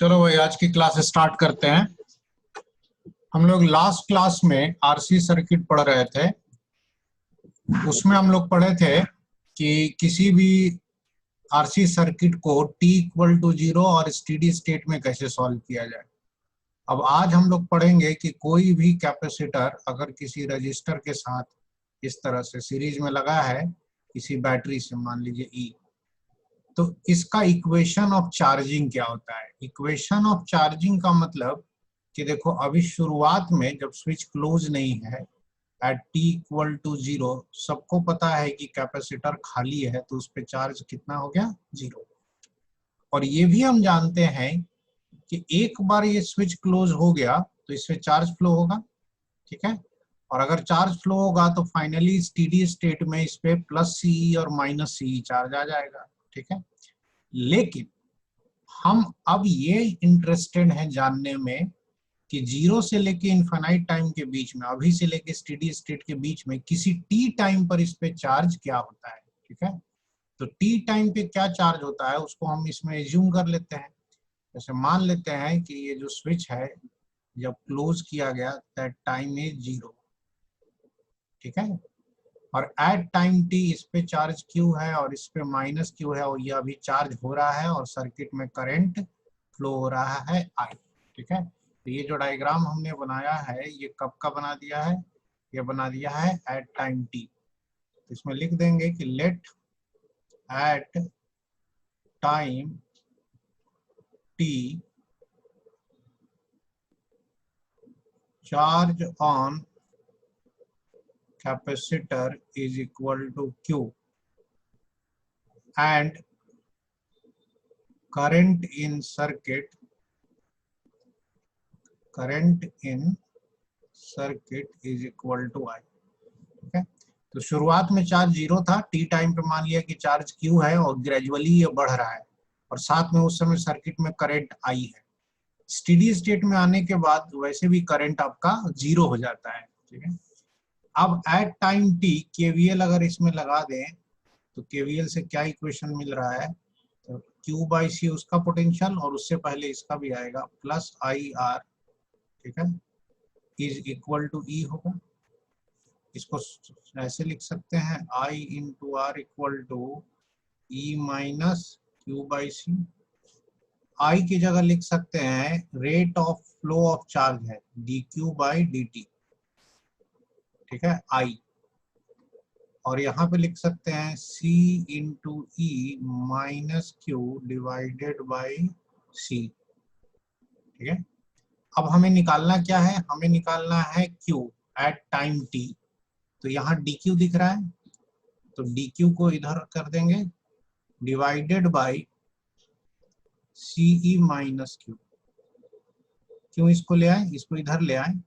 चलो भाई आज की क्लास स्टार्ट करते हैं। हम लोग लास्ट क्लास में आरसी सर्किट पढ़ रहे थे। उसमें हम लोग पढ़े थे कि किसी भी आरसी सर्किट को टी इक्वल टू 0 और स्टेडी स्टेट में कैसे सॉल्व किया जाए। अब आज हम लोग पढ़ेंगे कि कोई भी कैपेसिटर अगर किसी रजिस्टर के साथ इस तरह से सीरीज में लगा है, किसी बैटरी से मान लीजिए ई, तो इसका इक्वेशन ऑफ चार्जिंग क्या होता है। इक्वेशन ऑफ चार्जिंग का मतलब कि देखो अभी शुरुआत में जब स्विच क्लोज नहीं है एट टी इक्वल टू 0, सबको पता है कि कैपेसिटर खाली है तो उस पर चार्ज कितना हो गया, 0। और ये भी हम जानते हैं कि एक बार ये स्विच क्लोज हो गया तो इससे चार्ज फ्लो होगा, ठीक है। और अगर चार्ज फ्लो होगा तो फाइनली स्टेडी स्टेट में इस पे प्लस सी और माइनस सी चार्ज आ जाएगा, ठीक है। लेकिन हम अब ये इंटरेस्टेड हैं जानने में कि 0 से लेके इनफाइनाइट टाइम के बीच में, अभी से लेके स्टेडी स्टेट के बीच में किसी टी टाइम पर इस पे चार्ज क्या होता है, ठीक है। तो टी टाइम पे क्या चार्ज होता है उसको हम इसमें एज्यूम कर लेते हैं। जैसे मान लेते हैं कि ये जो स्विच है जब क्लोज किया गया दैट टाइम इज 0, ठीक है। और एट टाइम टी इस पे चार्ज क्यू है और इस पे माइनस क्यू है और ये अभी चार्ज हो रहा है और सर्किट में करंट फ्लो हो रहा है आई, ठीक है। तो ये जो डायग्राम हमने बनाया है ये कब का बना दिया है, ये बना दिया है एट टाइम टी। तो इसमें लिख देंगे कि let at time t charge on capacitor is equal to Q and current in circuit is equal to I, ठीक है। तो शुरुआत में चार्ज 0 था, टी टाइम पे मान लिया कि चार्ज Q है और ग्रेजुअली ये बढ़ रहा है और साथ में उस समय सर्किट में करंट I है। स्टेडी स्टेट में आने के बाद वैसे भी करंट आपका 0 हो जाता है, ठीक है। अब एट टाइम टी केवीएल अगर इसमें लगा दें तो केवीएल से क्या इक्वेशन मिल रहा है, तो Q बाई सी उसका पोटेंशियल और उससे पहले इसका भी आएगा प्लस आई आर, ठीक है, इज इक्वल टू ई होगा। इसको ऐसे लिख सकते हैं I into R equal to e minus Q by C. I की जगह लिख सकते हैं rate of flow of charge है d q by d t, ठीक है, आई। और यहाँ पे लिख सकते हैं C into e minus Q divided by C, ठीक है। अब हमें निकालना क्या है, हमें निकालना है Q एट टाइम t। तो यहाँ dq दिख रहा है तो dq को इधर कर देंगे divided by CE minus Q. क्यों इसको ले आए, इसको इधर ले आए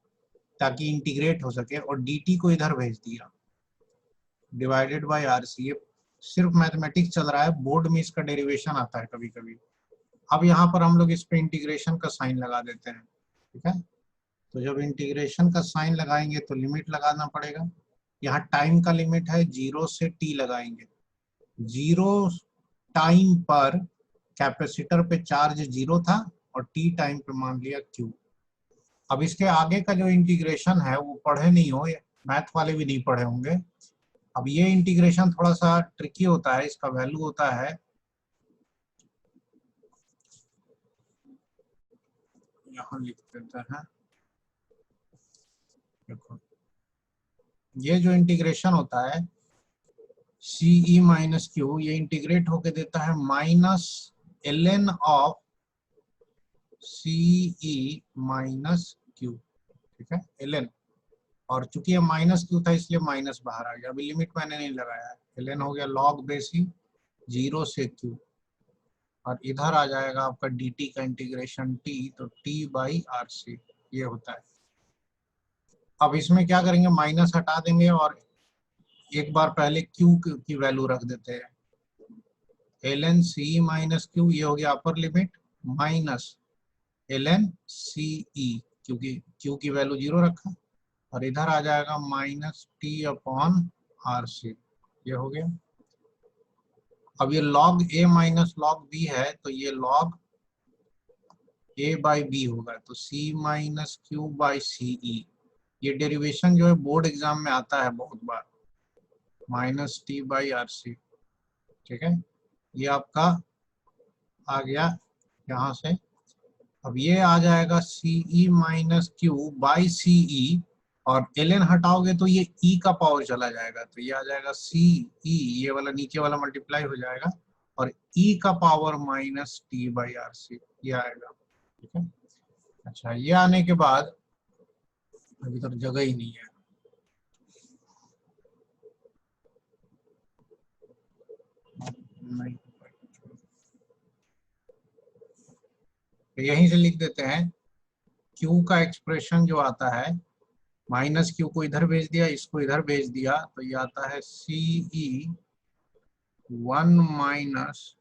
ताकि इंटीग्रेट हो सके और dt को इधर भेज दिया डिवाइडेड बाई RC। ये सिर्फ मैथमेटिक्स चल रहा है, बोर्ड में इसका डेरिवेशन आता है कभी कभी। अब यहाँ पर हम लोग इस पे इंटीग्रेशन का साइन लगा देते हैं, ठीक है। तो जब इंटीग्रेशन का साइन लगाएंगे तो लिमिट लगाना पड़ेगा। यहाँ टाइम का लिमिट है 0 से t लगाएंगे। 0 टाइम पर कैपेसिटर पे चार्ज 0 था और t टाइम पे मान लिया q। अब इसके आगे का जो इंटीग्रेशन है वो पढ़े नहीं हो, मैथ वाले भी नहीं पढ़े होंगे। अब ये इंटीग्रेशन थोड़ा सा ट्रिकी होता है, इसका वैल्यू होता है, यहाँ लिख देते हैं, देखो ये जो इंटीग्रेशन होता है CE माइनस क्यू, ये इंटीग्रेट होके देता है minus ln of CE minus Q, ठीक है, ln। और चूंकि ये माइनस क्यू था इसलिए माइनस बाहर आ गया, अभी लिमिट मैंने नहीं लगाया है, ln हो गया लॉग बेसी 0 से q और इधर आ जाएगा आपका dt का इंटीग्रेशन t, तो t बाई आर सी ये होता है। अब इसमें क्या करेंगे, माइनस हटा देंगे और एक बार पहले q की वैल्यू रख देते हैं, ln CE माइनस क्यू, ये हो गया upper limit minus ln CE, क्योंकि q की वैल्यू 0 रखा, और इधर आ जाएगा minus t upon R C, ये हो गया। अब ये log a minus log b है तो ये log ए बाई बी होगा, तो सी माइनस क्यू बाई सी ई। ये डेरिवेशन जो है बोर्ड एग्जाम में आता है बहुत बार, minus t by R C. ठीक है, ये आपका आ गया यहाँ से। अब ये आ जाएगा सी ई माइनस क्यू बाई सी ई, और एल हटाओगे तो ये ई का पावर चला जाएगा, तो ये आ जाएगा सी ई, ये वाला नीचे वाला मल्टीप्लाई हो जाएगा, और ई का power minus t by R C, ये आएगा। ठीक है, अच्छा ये आने के बाद अभी तो जगह ही नहीं है, नहीं, तो यहीं से लिख देते हैं Q का एक्सप्रेशन जो आता है, माइनस क्यू को इधर भेज दिया, इसको इधर भेज दिया, तो ये आता है C E 1 minus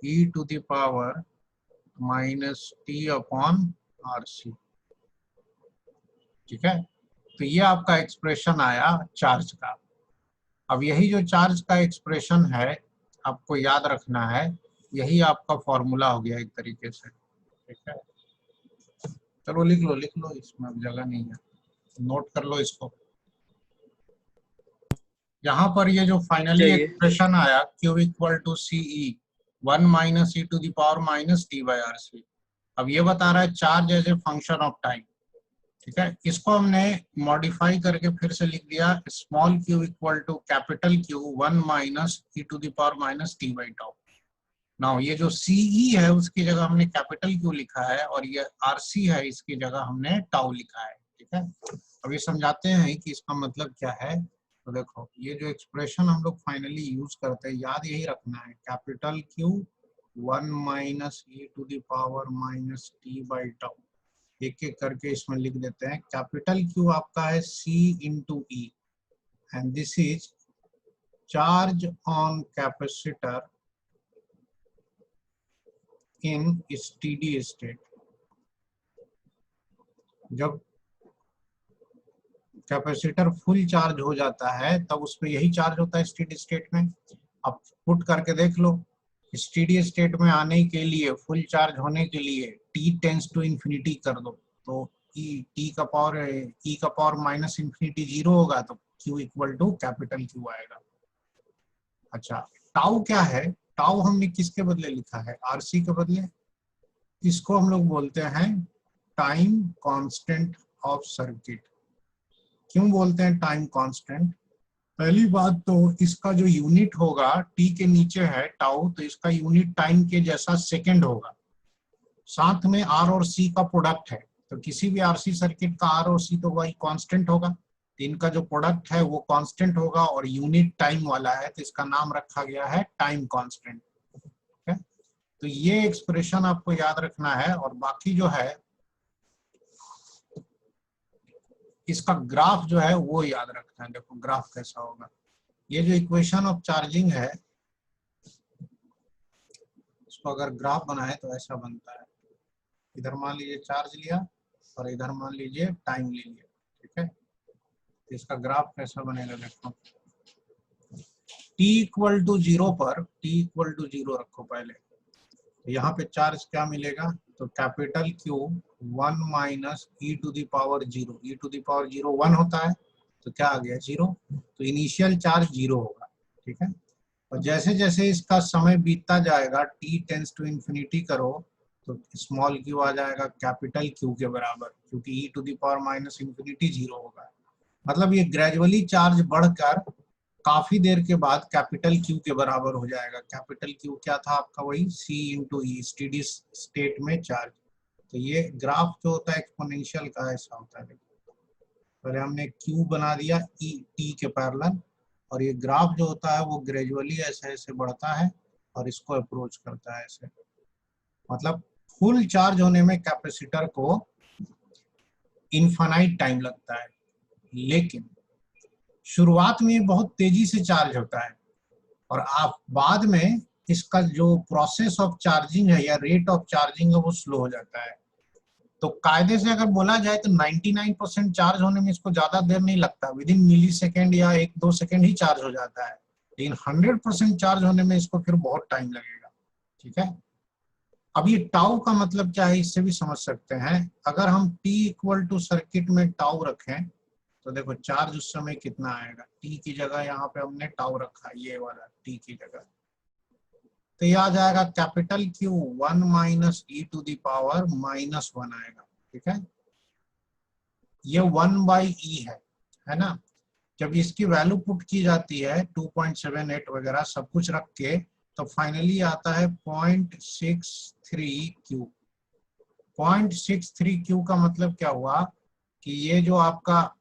e to the power minus t upon R C. ठीक है, तो ये आपका एक्सप्रेशन आया चार्ज का। अब यही जो चार्ज का एक्सप्रेशन है आपको याद रखना है, यही आपका फॉर्मूला हो गया एक तरीके से। ठीक है, चलो लिख लो, इसमें अब जगह नहीं है, नोट कर लो इसको। यहाँ पर ये जो फाइनली चाहिए। एक्सप्रेशन आया Q equal to C E 1 minus e to the power minus t by R C. अब ये बता रहा है charge as a function of time. ठीक है, इसको हमने मॉडिफाई करके फिर से लिख दिया, small q equal to capital Q 1 minus e to the power minus t by tau. Now ये जो सीई है उसकी जगह हमने कैपिटल क्यू लिखा है, और ये आरसी है इसकी जगह हमने टाउ लिखा है। ठीक है, अब ये समझाते हैं कि इसका मतलब क्या है। तो देखो ये जो एक्सप्रेशन हम लोग फाइनली यूज करते हैं, याद यही रखना है, capital Q 1 minus e to the power minus t by tau. एक एक करके इसमें लिख देते हैं। कैपिटल क्यू आपका है C into E, and this is charge on capacitor in steady state. जब कैपेसिटर फुल चार्ज हो जाता है तब उसमें यही चार्ज होता है स्टेडी स्टेट में। अब पुट करके देख लो, स्टेडी स्टेट में आने के लिए, फुल चार्ज होने के लिए t टेंस टू इंफिनिटी कर दो, तो ई का पावर माइनस इंफिनिटी 0 होगा, तो Q equal to capital Q आएगा। अच्छा, टाउ क्या है? टाउ हमने किसके बदले लिखा है? आरसी के बदले। इसको हम लोग बोलते हैं टाइम कांस्टेंट ऑफ सर्किट। क्यों बोलते हैं टाइम कांस्टेंट? पहली बात तो इसका जो यूनिट होगा टी के नीचे है टाउ, तो इसका यूनिट टाइम के जैसा सेकंड होगा। साथ में आर और सी का प्रोडक्ट है, तो किसी भी आरसी सर्किट का आर और सी तो वही कांस्टेंट होगा, तो इनका जो प्रोडक्ट है वो कांस्टेंट होगा और यूनिट टाइम वाला है, तो इसका नाम रखा गया है टाइम कांस्टेंट। ठीक है, तो ये एक्सप्रेशन आपको याद रखना है। और बाकी जो है इसका ग्राफ जो है वो याद रखना है। देखो ग्राफ कैसा होगा, ये जो इक्वेशन ऑफ चार्जिंग है इसको अगर ग्राफ बनाए तो ऐसा बनता है। इधर मान लीजिए चार्ज लिया और इधर मान लीजिए टाइम ले लिया। ठीक है, तो इसका ग्राफ कैसा बनेगा देखो, t इक्वल टू 0 पर, t इक्वल टू 0 रखो पहले, तो यहाँ पे चार्ज क्या मिलेगा, तो capital Q 1 minus e to the power 0, e to the power 0 1 होता है, तो क्या आ गया 0, तो इनिशियल चार्ज 0 होगा। ठीक है, और जैसे जैसे इसका समय बीतता जाएगा, t टेंस टू इंफिनिटी करो, तो स्मॉल q आ जाएगा कैपिटल Q के बराबर, क्योंकि e to the power minus infinity 0 होगा। मतलब ये ग्रेजुअली चार्ज बढ़कर काफी देर के बाद कैपिटल Q के बराबर हो जाएगा। कैपिटल Q क्या था आपका, वही C इंटू ई, स्टेडी स्टेट में चार्ज। तो ये ग्राफ जो होता है एक्सपोनेंशियल का ऐसा होता है। पहले हमने Q बना दिया E T के पैरेलल, और ये ग्राफ जो होता है वो ग्रेजुअली ऐसे ऐसे बढ़ता है और इसको अप्रोच करता है ऐसे। मतलब फुल चार्ज होने में कैपेसिटर को इनफाइनाइट टाइम लगता है, लेकिन शुरुआत में बहुत तेजी से चार्ज होता है, और आप बाद में इसका जो प्रोसेस ऑफ चार्जिंग है या रेट ऑफ चार्जिंग है वो स्लो हो जाता है। तो कायदे से अगर बोला जाए तो 99% चार्ज होने में इसको ज्यादा देर नहीं लगता, विद इन मिली सेकेंड या 1-2 सेकेंड ही चार्ज हो जाता है, लेकिन 100% चार्ज होने में इसको फिर बहुत टाइम लगेगा। ठीक है, अब ये टाउ का मतलब क्या है इससे भी समझ सकते हैं। अगर हम t इक्वल टू सर्किट में टाउ रखें तो देखो चार्ज उस समय कितना आएगा। t की जगह यहाँ पे हमने टाउ रखा, ये वाला t की जगह, तो ये आ जाएगा capital Q 1 minus e to the power -1 आएगा। ठीक है, ये 1/e है ना। जब इसकी वैल्यू पुट की जाती है 2.78 वगैरह सब कुछ रख के, तो फाइनली आता है 0.63Q। 0.63Q का मतलब क्या हुआ कि ये जो आपका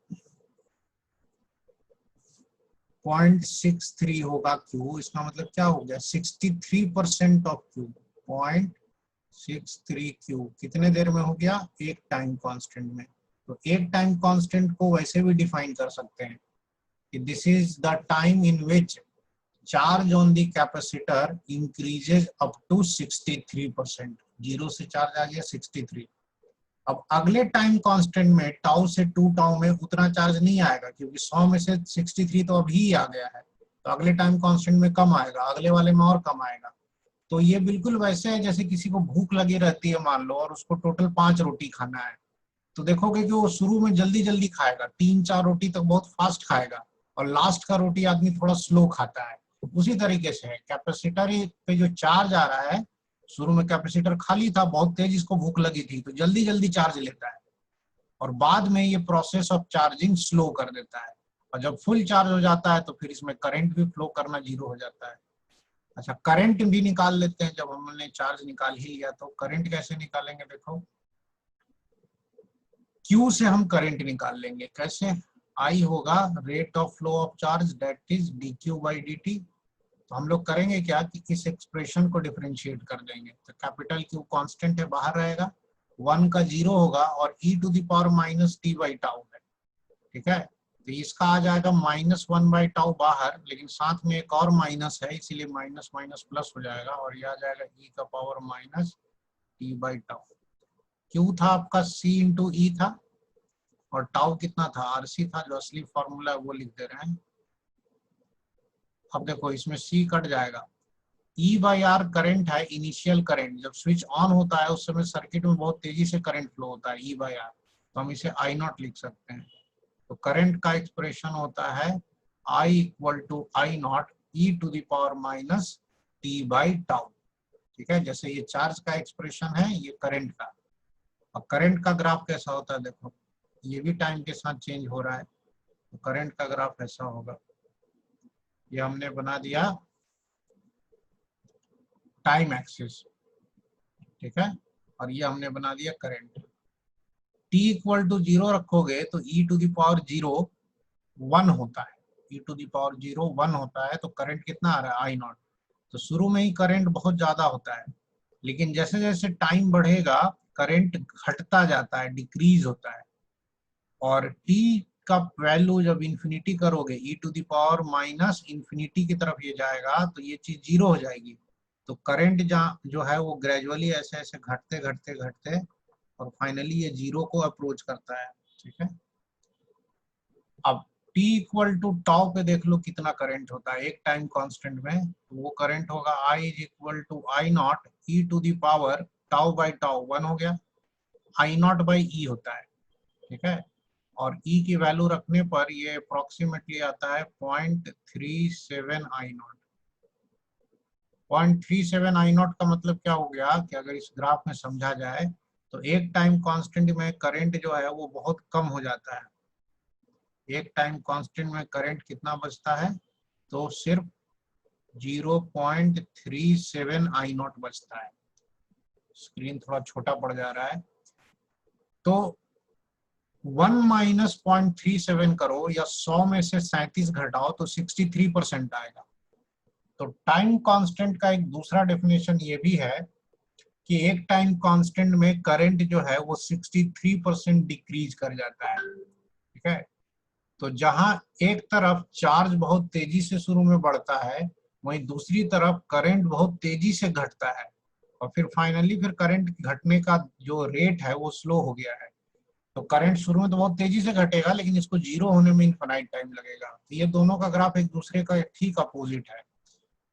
0.63 होगा Q, इसका मतलब क्या हो गया 63% ऑफ Q। 0.63Q कितने देर में हो गया, एक टाइम कांस्टेंट में। तो एक टाइम कांस्टेंट को वैसे भी डिफाइन कर सकते हैं कि this is the time in which charge on the capacitor increases up to 63%। 0 से चार्ज आ गया 63। अब अगले टाइम कांस्टेंट में टाउ से 2 टाउ में उतना चार्ज नहीं आएगा, क्योंकि 100 में से 63 तो अभी ही आ गया है, तो अगले टाइम कांस्टेंट में कम आएगा, अगले वाले में और कम आएगा। तो ये बिल्कुल वैसे है जैसे किसी को भूख लगी रहती है मान लो, और उसको टोटल 5 रोटी खाना है, तो देखोगे कि वो शुरू में जल्दी जल्दी खाएगा, 3-4 रोटी तक बहुत फास्ट खाएगा, और लास्ट का रोटी आदमी थोड़ा स्लो खाता है। उसी तरीके से है, कैपेसिटर पे जो चार्ज आ रहा है, शुरू में कैपेसिटर खाली था, बहुत तेज इसको भूख लगी थी, तो जल्दी जल्दी चार्ज लेता है, और बाद में ये प्रोसेस ऑफ चार्जिंग स्लो कर देता है, और जब फुल चार्ज हो जाता है तो फिर इसमें करंट भी फ्लो करना जीरो हो जाता है। अच्छा, करंट भी निकाल लेते हैं। जब हमने चार्ज निकाल ही लिया तो करंट कैसे निकालेंगे, देखो Q से हम करंट निकाल लेंगे। कैसे, I होगा rate of flow of charge, that is dQ/dt। तो हम लोग करेंगे क्या कि इस एक्सप्रेशन को डिफरेंशिएट कर देंगे, तो कैपिटल Q कांस्टेंट है, बाहर रहेगा, 1 का 0 होगा, और e टू द पावर -t/टाउ है। ठीक है, तो इसका आ जाएगा -1/टाउ बाहर, लेकिन साथ में एक और माइनस है, इसीलिए माइनस माइनस प्लस हो जाएगा, और यह आ जाएगा e का पावर -t/टाउ। Q था आपका c इंटू ई था, और टाउ कितना था, आरसी था, जो असली फॉर्मूला है वो लिख दे रहे हैं। अब देखो इसमें c कट जाएगा, E/R करंट है, इनिशियल करंट, जब स्विच ऑन होता है उस समय सर्किट में बहुत तेजी से करंट फ्लो होता है, E/R, तो हम इसे I0 लिख सकते हैं। तो करंट का एक्सप्रेशन होता है I equal to I0 e to the power -t/टाउ। ठीक है, जैसे ये चार्ज का एक्सप्रेशन है, ये करंट का। और करंट का ग्राफ कैसा होता है, देखो ये भी टाइम के साथ चेंज हो रहा है, तो करंट का ग्राफ ऐसा होगा। ये हमने बना दिया टाइम एक्सिस, ठीक है, और ये हमने बना दिया करंट। t इक्वल टू 0 रखोगे तो e टू द पावर 0 1 होता है, e टू द पावर 0 1 होता है, तो करंट कितना आ रहा है, I0। तो शुरू में ही करंट बहुत ज्यादा होता है, लेकिन जैसे जैसे टाइम बढ़ेगा करंट घटता जाता है, डिक्रीज होता है, और t का वैल्यू जब इंफिनिटी करोगे, e to the power minus infinity की तरफ ये जाएगा, तो ये चीज जीरो हो जाएगी। तो करंट जो है वो ग्रेजुअली ऐसे ऐसे घटते घटते घटते, और फाइनली ये जीरो को अप्रोच करता है। ठीक है, अब t इक्वल टू टाउ पे देख लो कितना करंट होता है एक टाइम कांस्टेंट में, तो वो करंट होगा I is equal to I0 e to the power टाउ/टाउ 1 हो गया, I0/e होता है। ठीक है, और e की वैल्यू रखने पर ये अप्रोक्सीमेटली आता है 0.37 I0। 0.37 I0 का मतलब क्या हो गया कि अगर इस ग्राफ में समझा जाए तो एक टाइम कांस्टेंट में करंट जो है वो बहुत कम हो जाता है। एक टाइम कांस्टेंट में करंट कितना बचता है, तो सिर्फ 0.37 I0 बचता है। स्क्रीन थोड़ा छोटा पड़ जा रहा है, तो 1 माइनस 0.37 करो या 100 में से 37 घटाओ तो 63% आएगा। तो टाइम कांस्टेंट का एक दूसरा डेफिनेशन ये भी है कि एक टाइम कांस्टेंट में करंट जो है वो 63% डिक्रीज कर जाता है। ठीक है, तो जहां एक तरफ चार्ज बहुत तेजी से शुरू में बढ़ता है, वहीं दूसरी तरफ करंट बहुत तेजी से घटता है, और फिर फाइनली फिर करंट घटने का जो रेट है वो स्लो हो गया है। तो करंट शुरू में तो बहुत तेजी से घटेगा, लेकिन इसको जीरो होने में इनफाइनाइट टाइम लगेगा। तो ये दोनों का ग्राफ एक दूसरे का ठीक अपोजिट है।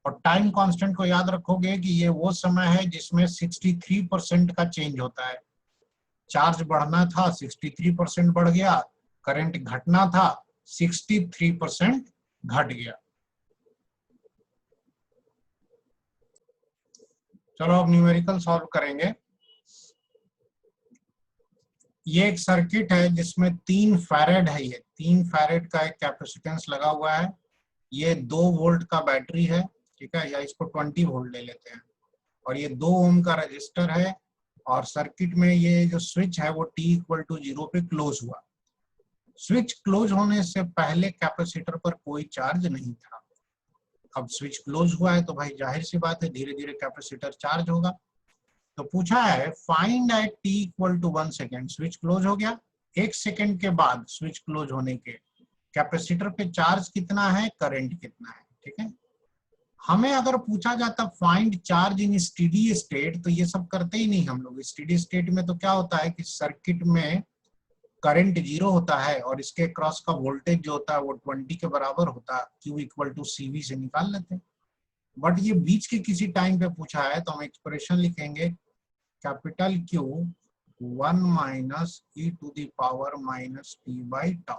और टाइम कांस्टेंट को याद रखोगे कि ये वो समय है जिसमें 63% का चेंज होता है। चार्ज बढ़ना था 63% बढ़ गया, करंट घटना था 63% घट गया। चलो अब न्यूमेरिकल सॉल्व करेंगे। ये एक सर्किट है जिसमें 3 फैरेड है, ये 3 फैरेड का एक कैपेसिटेंस लगा हुआ है। ये 2 वोल्ट का बैटरी है, ठीक है, या इसको 20 वोल्ट ले लेते हैं। और ये 2 ओम का रजिस्टर है। और सर्किट में ये जो स्विच है वो t=0 पे क्लोज हुआ। स्विच क्लोज होने से पहले कैपेसिटर पर कोई चार्ज नहीं था। अब स्विच क्लोज हुआ है तो भाई जाहिर सी बात है धीरे धीरे कैपेसिटर चार्ज होगा। तो पूछा है find at t=1 second. Switch close हो गया, 1 सेकेंड के बाद स्विच क्लोज होने के कैपेसिटर पे चार्ज कितना है, करंट कितना है, ठीक है। हमें अगर पूछा जाता find charge in steady state तो ये सब करते ही नहीं हम लोग। स्टेडी स्टेट में तो क्या होता है कि सर्किट में करंट 0 होता है और इसके क्रॉस का वोल्टेज जो होता है वो 20 के बराबर होता है, Q=CV से निकाल लेते हैं। बट ये बीच के किसी टाइम पे पूछा है तो हम एक्सप्रेशन लिखेंगे कैपिटल Q 1 माइनस e⁻⁻t/τ,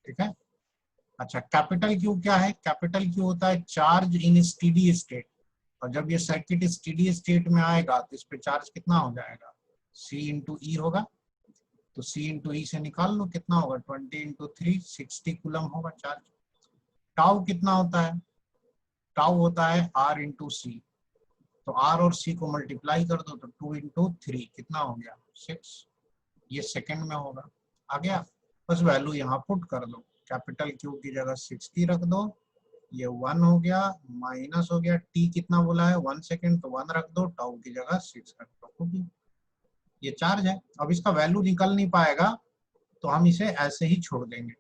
ठीक है। अच्छा, कैपिटल Q क्या है? कैपिटल Q होता है चार्ज इन स्टेडी स्टेट। और जब ये सर्किट स्टेडी स्टेट में आएगा तो इस पे चार्ज कितना हो जाएगा, C/E होगा। तो C/E से निकाल लो कितना होगा, 20 × 3 60 कूलम होगा चार्ज। टाउ कितना होता है? टाउ होता है R/C। तो R और C को मल्टीप्लाई कर दो तो 2 × 3 कितना हो गया, 6। ये सेकंड में होगा। आ गया, बस वैल्यू यहाँ पुट कर दो। कैपिटल Q की जगह 60 रख दो, ये 1 हो गया, माइनस हो गया, T कितना बोला है 1 सेकेंड, तो 1 रख दो, टाउ की जगह 6 रख दो। ये चार्ज है। अब इसका वैल्यू निकल नहीं पाएगा तो हम इसे ऐसे ही छोड़ देंगे।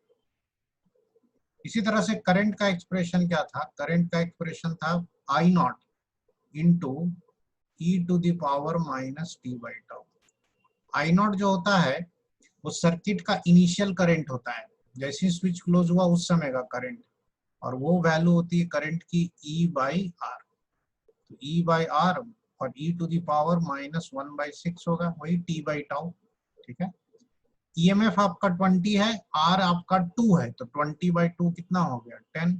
इसी तरह से करंट का एक्सप्रेशन क्या था? करंट का एक्सप्रेशन था I0 इंटू e⁻⁻t/τ। I0 जो होता है वो सर्किट का इनिशियल करंट होता है, जैसे ही स्विच क्लोज हुआ उस समय का करंट, और वो वैल्यू होती है करंट की E/R। तो E/R और e⁻⁻1/6 होगा, वही t/τ, ठीक है। EMF आपका 20 है, R आपका 2 है, तो 20/2 कितना हो गया, 10।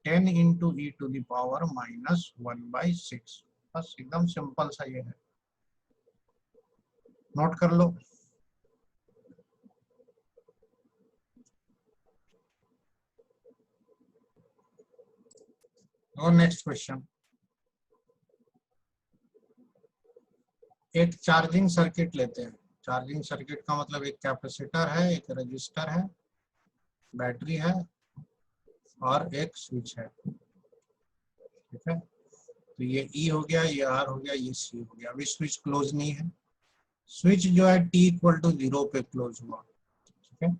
10 × e⁻⁻1/6। बस एकदम सिंपल सा ये है, नोट कर लो। और नेक्स्ट क्वेश्चन, एक चार्जिंग सर्किट लेते हैं। चार्जिंग सर्किट का मतलब एक कैपेसिटर है, एक रजिस्टर है, बैटरी है और एक स्विच है, ठीक है। तो ये E हो गया, ये R हो गया, ये C हो गया। अभी स्विच क्लोज नहीं है, स्विच जो है t=0 पे क्लोज हुआ, ठीक है।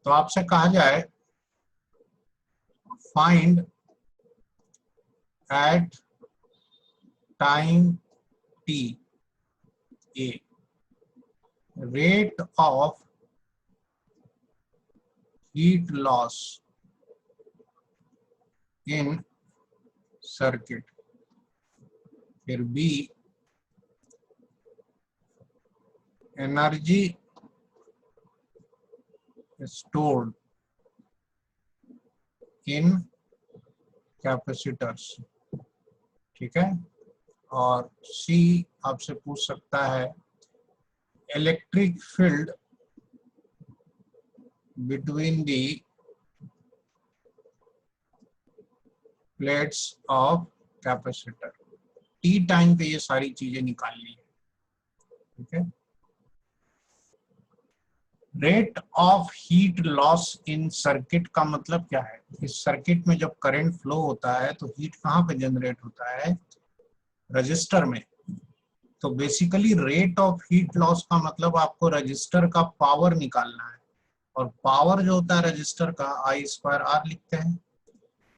तो आपसे कहा जाए find at time t a rate of heat loss in circuit। फिर B energy stored in capacitors, ठीक है। और C आपसे पूछ सकता है electric field between the plates of capacitor. T time पे ये सारी चीजें निकालनी है, ठीक है। Rate of heat loss in circuit का मतलब क्या है? इस सर्किट में जब करंट फ्लो होता है तो हीट कहाँ पे जनरेट होता है, रजिस्टर में। तो basically rate of heat loss का मतलब आपको रजिस्टर का पावर निकालना है, और पावर जो होता है रजिस्टर का I²R लिखते हैं,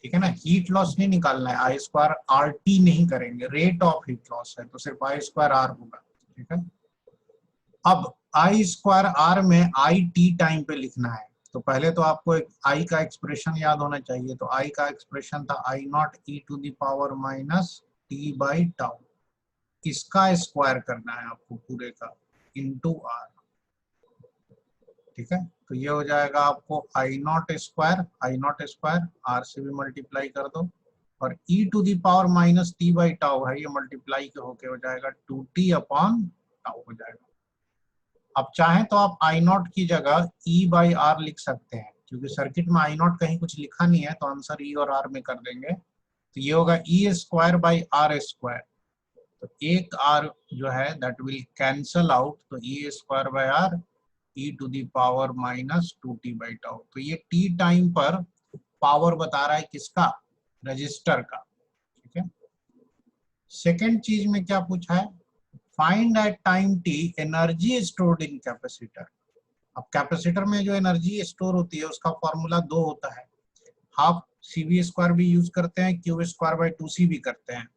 ठीक है ना। हीट लॉस नहीं निकालना है, I²RT नहीं करेंगे, रेट ऑफ हीट लॉस है तो सिर्फ I²R होगा, ठीक है। अब I²R में IT टाइम पे लिखना है, तो पहले तो आपको एक आई का एक्सप्रेशन याद होना चाहिए। तो आई का एक्सप्रेशन था I naught e to the power minus t by tau. इसका स्क्वायर करना है आपको पूरे का इंटू आर। ठीक है, तो ये हो जाएगा आपको आई नॉट स्क्वायर आर से भी मल्टीप्लाई कर दो, और e to the power minus t by tau है, ये मल्टीप्लाई के होके हो जाएगा 2t अपॉन टाउ हो जाएगा। अब चाहे तो आप आई नॉट की जगह ई बाई आर लिख सकते हैं, क्योंकि सर्किट में आई नॉट कहीं कुछ लिखा नहीं है, तो आंसर ई और आर में कर देंगे। तो ये होगा ई स्क्वायर बाई आर स्क्वायर। तो एक आर जो है दैट विल कैंसल आउट, तो e square by R e to the power minus 2t by tau. तो ये टी टाइम पर पावर बता रहा है किसका, रजिस्टर का। ठीक है, सेकेंड चीज में क्या पूछा है, find at time t energy stored in capacitor. अब कैपेसिटर में जो एनर्जी स्टोर होती है उसका फॉर्मूला दो होता है, हाफ सी वी स्क्वायर भी यूज करते हैं, क्यू स्क्वायर बाई 2c भी करते हैं।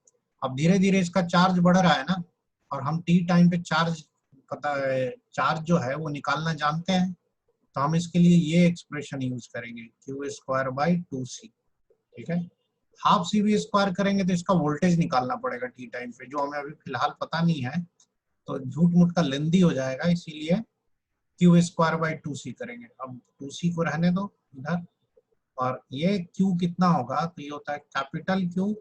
अब धीरे धीरे इसका चार्ज बढ़ रहा है ना, और हम टी टाइम पे चार्ज पता है, चार्ज जो है वो निकालना जानते हैं, तो हम इसके लिए ये एक्सप्रेशन यूज करेंगे क्यू स्क्वायर बाई 2c। ठीक है, हाफ सी वी स्क्वायर करेंगे तो इसका वोल्टेज निकालना पड़ेगा टी टाइम पे, जो हमें अभी फिलहाल पता नहीं है, तो झूठ मूठ का लेंदी हो जाएगा, इसीलिए क्यू स्क्वायर बाई 2c करेंगे। अब 2c को रहने दो इधर, और ये q कितना होगा, तो ये होता है capital Q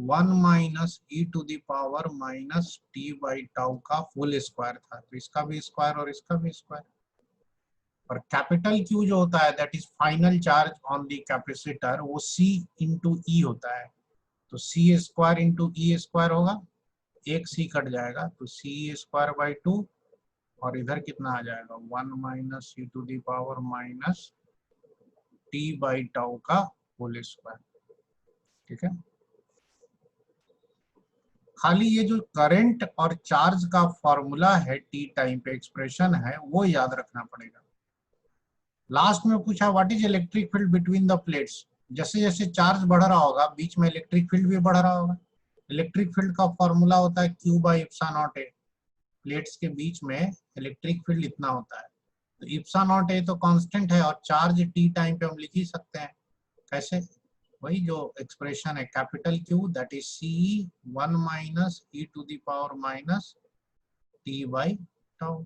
1 minus e to the power minus t by tau का फुल स्क्वायर था, तो इसका भी स्क्वायर और इसका भी स्क्वायर। और कैपिटल Q जो होता है that is final charge on the capacitor, वो C इंटू ई होता है, तो C square into E square होगा, एक C कट जाएगा तो C स्क्वायर बाई 2, और इधर कितना आ जाएगा 1 minus e to the power minus t by tau का होल स्क्वायर। ठीक है, खाली ये जो करंट और चार्ज का फॉर्मूला है टी टाइम पे एक्सप्रेशन है वो याद रखना पड़ेगा। लास्ट में पूछा what is electric field between the plates. जैसे जैसे चार्ज बढ़ रहा होगा बीच में इलेक्ट्रिक फील्ड भी बढ़ रहा होगा। इलेक्ट्रिक फील्ड का फॉर्मूला होता है Q by epsilon naught A. Plates के बीच में इलेक्ट्रिक फील्ड इतना होता है, तो इप्सा नॉट ए तो कांस्टेंट है, और चार्ज टी टाइम पे हम लिख ही सकते हैं। कैसे, वही जो एक्सप्रेशन है capital Q that is C 1 minus e to the power minus t by tau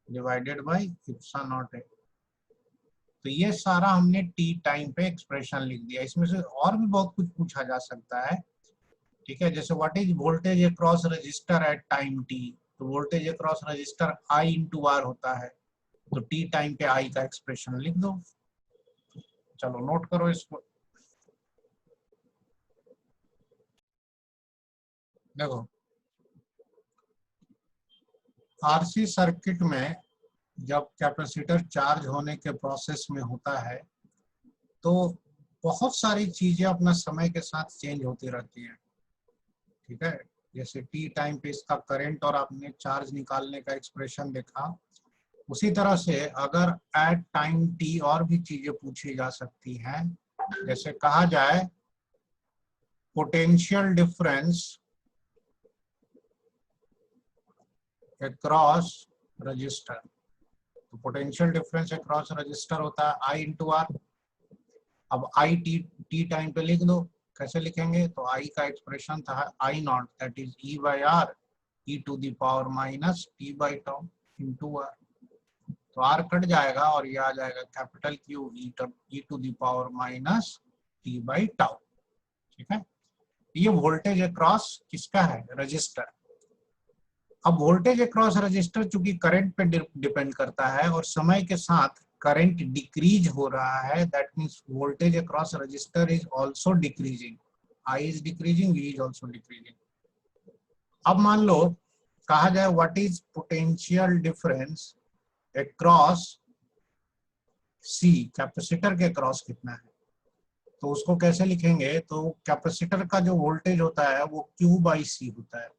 divided by epsilon naught A. तो ये सारा हमने टी टाइम पे एक्सप्रेशन लिख दिया। इसमें से और भी बहुत कुछ पूछा जा सकता है। ठीक है, जैसे what is voltage across resistor at time t, तो voltage across resistor I into R होता है, तो टी टाइम पे आई का एक्सप्रेशन लिख दो। चलो नोट करो इसको। देखो आरसी सर्किट में जब कैपेसिटर चार्ज होने के प्रोसेस में होता है तो बहुत सारी चीजें अपना समय के साथ चेंज होती रहती हैं। ठीक है, जैसे टी टाइम पे इसका करंट और आपने चार्ज निकालने का एक्सप्रेशन देखा, उसी तरह से अगर एट टाइम टी और भी चीजें पूछी जा सकती हैं। जैसे कहा जाए पोटेंशियल डिफरेंस अक्रॉस रजिस्टर, तो पोटेंशियल डिफरेंस अक्रॉस रजिस्टर होता है आई इंटू आर। अब आई टी टाइम पे लिख दो, कैसे लिखेंगे, तो आई का एक्सप्रेशन था I naught that is e by R e to the power minus t by tau into R. तो आर कट जाएगा और ये आ जाएगा capital Q e to the power minus t by tau. ठीक है, ये वोल्टेज अक्रॉस किसका है, रजिस्टर। अब वोल्टेज अक्रॉस रजिस्टर चूंकि करंट पे डिपेंड करता है और समय के साथ करंट डिक्रीज हो रहा है, that means voltage across resistor is also decreasing, I is decreasing, V is also decreasing. अब मान लो कहा जाए what is potential difference across C, capacitor के अक्रॉस कितना है, तो उसको कैसे लिखेंगे, तो कैपेसिटर का जो वोल्टेज होता है वो Q बाई सी होता है,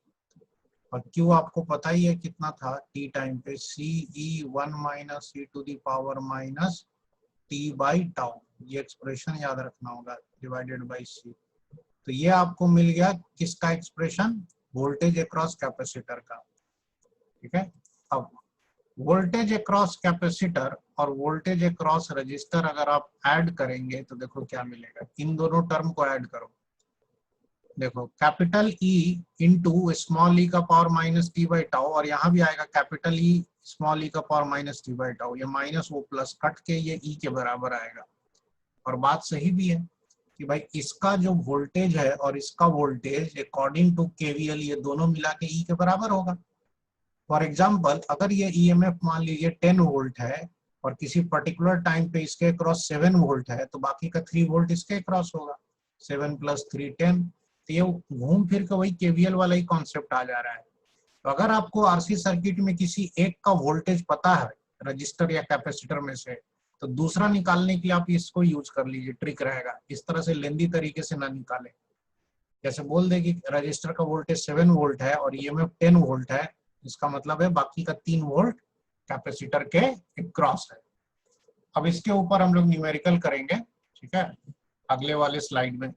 और Q आपको पता ही है कितना था टी टाइम पे, C E 1 minus e to the power minus t by tau. ये एक्सप्रेशन याद रखना होगा डिवाइडेड बाई C। तो ये आपको मिल गया किसका एक्सप्रेशन, वोल्टेज अक्रॉस कैपेसिटर का। ठीक है, अब वोल्टेज अक्रॉस कैपेसिटर और वोल्टेज अक्रॉस रजिस्टर अगर आप ऐड करेंगे तो देखो क्या मिलेगा, इन दोनों टर्म को ऐड करो। देखो कैपिटल E इंटू स्मॉल ई का power minus t by tau, और यहाँ भी आएगा कैपिटल E स्मॉल ई का power minus t by tau, ये माइनस वो प्लस कट के ये E के बराबर आएगा। और बात सही भी है कि भाई इसका जो वोल्टेज है और इसका वोल्टेज अकॉर्डिंग टू केवीएल ये दोनों मिला के E के बराबर होगा। फॉर एग्जाम्पल अगर ये ईएमएफ मान लीजिए 10 वोल्ट है और किसी पर्टिकुलर टाइम पे इसके अक्रॉस 7 वोल्ट है, तो बाकी का 3 वोल्ट इसके अक्रॉस होगा, 7 + 3 10। तो ये घूम फिर के वही केवीएल वाला ही कॉन्सेप्ट आ जा रहा है। तो अगर आपको आरसी सर्किट में किसी एक का वोल्टेज पता है रजिस्टर या कैपेसिटर में से, तो दूसरा निकालने के लिए आप इसको यूज कर लीजिए, ट्रिक रहेगा। इस तरह से लेंदी तरीके से ना निकाले। जैसे बोल दे कि रजिस्टर का वोल्टेज 7 वोल्ट है और ईएमएफ 10 वोल्ट है, इसका मतलब है बाकी का 3 वोल्ट कैपेसिटर के क्रॉस है। अब इसके ऊपर हम लोग न्यूमेरिकल करेंगे, ठीक है, अगले वाले स्लाइड में।